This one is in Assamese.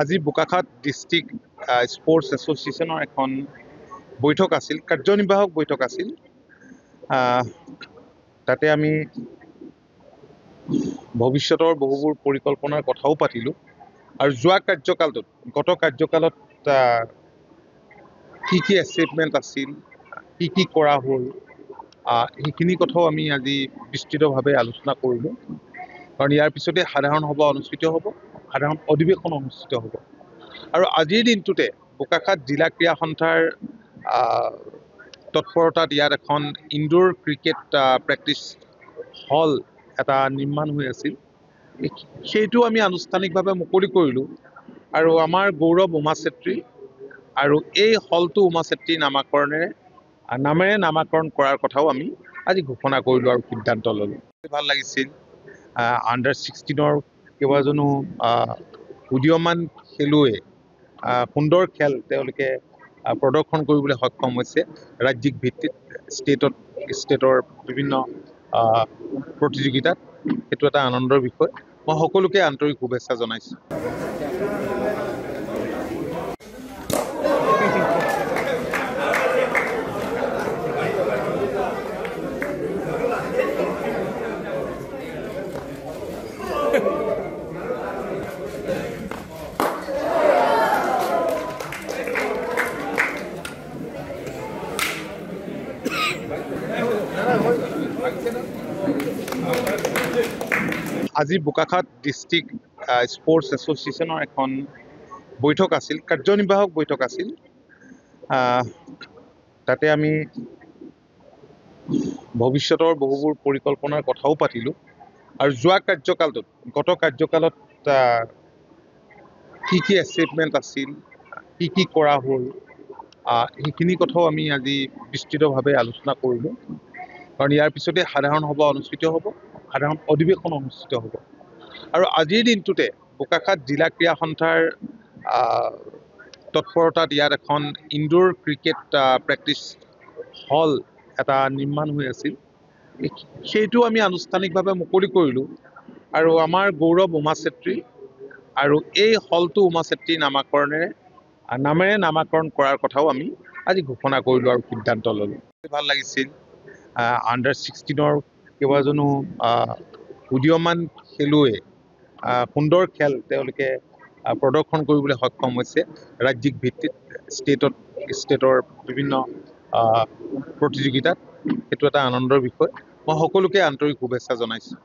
আজি বোকাখাট ডিষ্ট্ৰিক্ট স্পৰ্টছ এছ'চিয়েশ্যনৰ এখন বৈঠক আছিল, কাৰ্যনিৰ্বাহক বৈঠক আছিল। তাতে আমি ভৱিষ্যতৰ বহুবোৰ পৰিকল্পনাৰ কথাও পাতিলোঁ আৰু যোৱা কাৰ্যকালটোত গত কাৰ্যকালত কি কি এচিভমেণ্ট আছিল, কি কি কৰা হ'ল, সেইখিনি কথাও আমি আজি বিস্তৃতভাৱে আলোচনা কৰিলোঁ। কাৰণ ইয়াৰ পিছতে সাধাৰণ সভা অনুষ্ঠিত হ'ব, সাধাৰণ অধিৱেশন অনুষ্ঠিত হ'ব। আৰু আজিৰ দিনটোতে বোকাখাট জিলা ক্ৰীড়া সন্থাৰ তৎপৰতাত ইয়াত এখন ইনডোৰ ক্ৰিকেট প্ৰেক্টিচ হল এটা নিৰ্মাণ হৈ আছিল। সেইটো আমি আনুষ্ঠানিকভাৱে মুকলি কৰিলোঁ আৰু আমাৰ গৌৰৱ উমা চেত্ৰী আৰু এই হলটো উমা চেত্ৰীৰ নামেৰে নামাকৰণ কৰাৰ কথাও আমি আজি ঘোষণা কৰিলোঁ আৰু সিদ্ধান্ত ল'লোঁ। ভাল লাগিছিল। আণ্ডাৰ-16 কেইবাজনো উদীয়মান খেলুৱৈ সুন্দৰ খেল তেওঁলোকে প্ৰদৰ্শন কৰিবলৈ সক্ষম হৈছে ৰাজ্যিক ভিত্তিত, ষ্টেটৰ বিভিন্ন প্ৰতিযোগিতাত। সেইটো এটা আনন্দৰ বিষয়। মই সকলোকে আন্তৰিক শুভেচ্ছা জনাইছোঁ। আজি বোকাখাট ডিষ্ট্ৰিক্ট স্পৰ্টছ এছ'চিয়েশ্যনৰ এখন বৈঠক আছিল, কাৰ্যনিৰ্বাহক বৈঠক আছিল। তাতে আমি ভৱিষ্যতৰ বহুবোৰ পৰিকল্পনাৰ কথাও পাতিলোঁ আৰু যোৱা কাৰ্যকালটোত গত কাৰ্যকালত কি কি এচিভমেণ্ট আছিল, কি কি কৰা হ'ল, সেইখিনি কথাও আমি আজি বিস্তৃতভাৱে আলোচনা কৰিলোঁ। কাৰণ ইয়াৰ পিছতে সাধাৰণ সভা অনুষ্ঠিত হ'ব, সাধাৰণ অধিৱেশন অনুষ্ঠিত হ'ব। আৰু আজিৰ দিনটোতে বোকাখাট জিলা ক্ৰীড়া সন্থাৰ তৎপৰতাত ইয়াত এখন ইনডোৰ ক্ৰিকেট প্ৰেক্টিচ হল এটা নিৰ্মাণ হৈ আছিল। সেইটো আমি আনুষ্ঠানিকভাৱে মুকলি কৰিলোঁ আৰু আমাৰ গৌৰৱ উমা চেত্ৰী আৰু এই হলটো উমা চেত্ৰীৰ নামেৰে নামাকৰণ কৰাৰ কথাও আমি আজি ঘোষণা কৰিলোঁ আৰু সিদ্ধান্ত ল'লোঁ। ভাল লাগিছিল। আণ্ডাৰ-16 কেইবাজনো উদীয়মান খেলুৱৈ সুন্দৰ খেল তেওঁলোকে প্ৰদৰ্শন কৰিবলৈ সক্ষম হৈছে ৰাজ্যিক ভিত্তিত, ষ্টেটৰ বিভিন্ন প্ৰতিযোগিতাত। সেইটো এটা আনন্দৰ বিষয়। মই সকলোকে আন্তৰিক শুভেচ্ছা জনাইছোঁ।